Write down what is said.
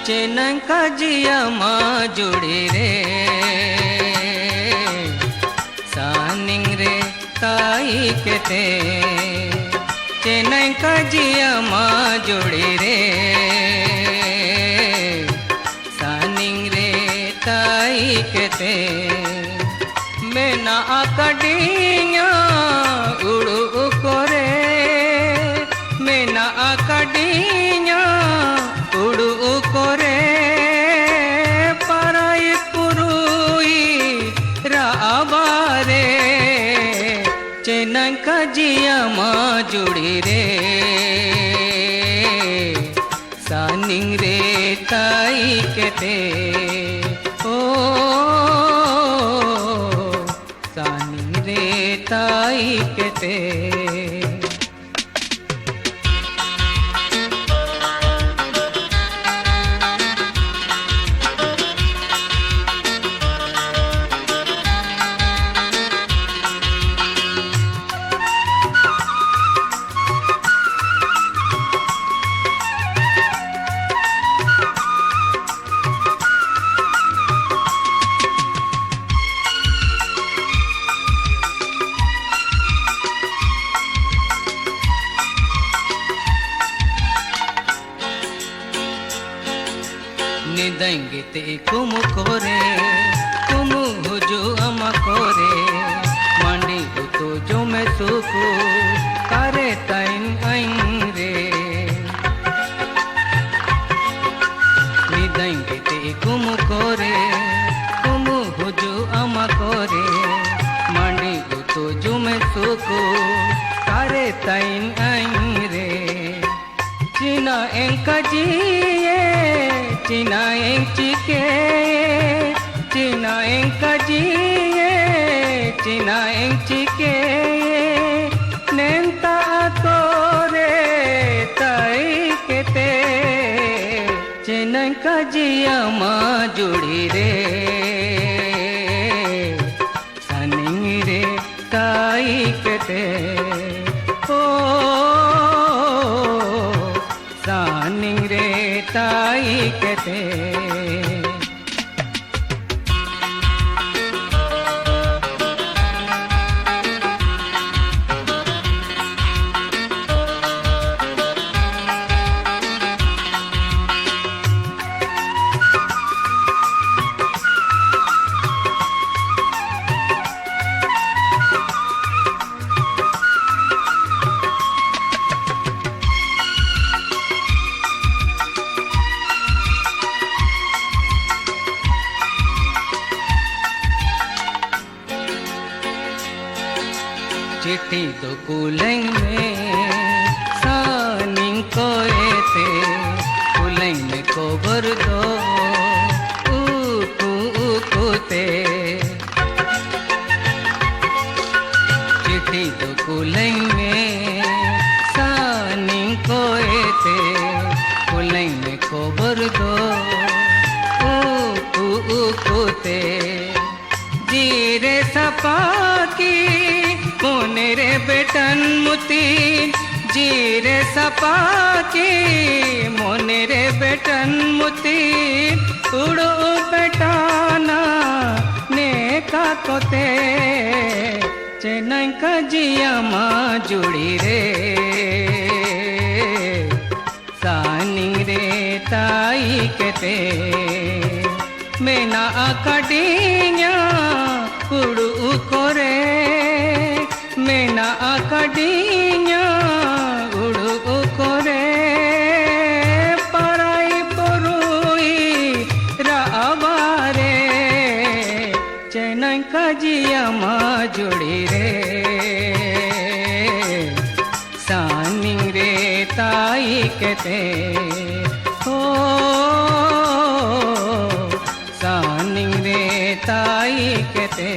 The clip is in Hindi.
चेनंका जिया माँ जुड़ी रे सानिंग रे ताई केते चेनंका जिया माँ जुड़ी रे सानिंग रे ताई केते मेना आकडिया उड़ू करे मेना आकडिया उड़ू करे पराई पुरुई राबारे चेनंका जिया माँ जुड़ी रे सानिंग रे ताई केते ओ सानिंग रे ताई केते निदंगे ते कुमु कोरे कुमु हुजु अमा कोरे मंडी तो जो मैं सुकु करे ताइन आइन रे निदंगे ते कुमु कोरे कुमु हुजु अमा कोरे मंडी तो जो मैं सुकु करे ताइन आइन रे चीना एंका जिए चीना एंचिके चीना एंकाजिए चीना एंचिके नेंता तोरे ताई केते चेनंका जिया माँ जुड़ी रे सानिंग रे ताई केते ओ सानिंग रे ताई केते चिट्ठी तो कुलैंग में सानिंग कोएते कुलैंग में कोबर दो उकुते चिट्ठी तो कुलैंग में सानिंग कोएते कुलैंग में कोबर दो उकुते जीरे सपाकी मोने रे बेटन मुती जीरे सपाकी मोने रे बेटन मुती उड़ो बेटाना ने का कोते चेनंका जिया माँ जुड़ी रे सानिंग रे ताई केते मेना आकडिया उड़ू करे मेना आकडिया उड़ू करे पराई पुरुई राबारे चेनंका जिया माँ जुड़ी रे सानिंग रे ताई केते हो सानिंग रे ताई केते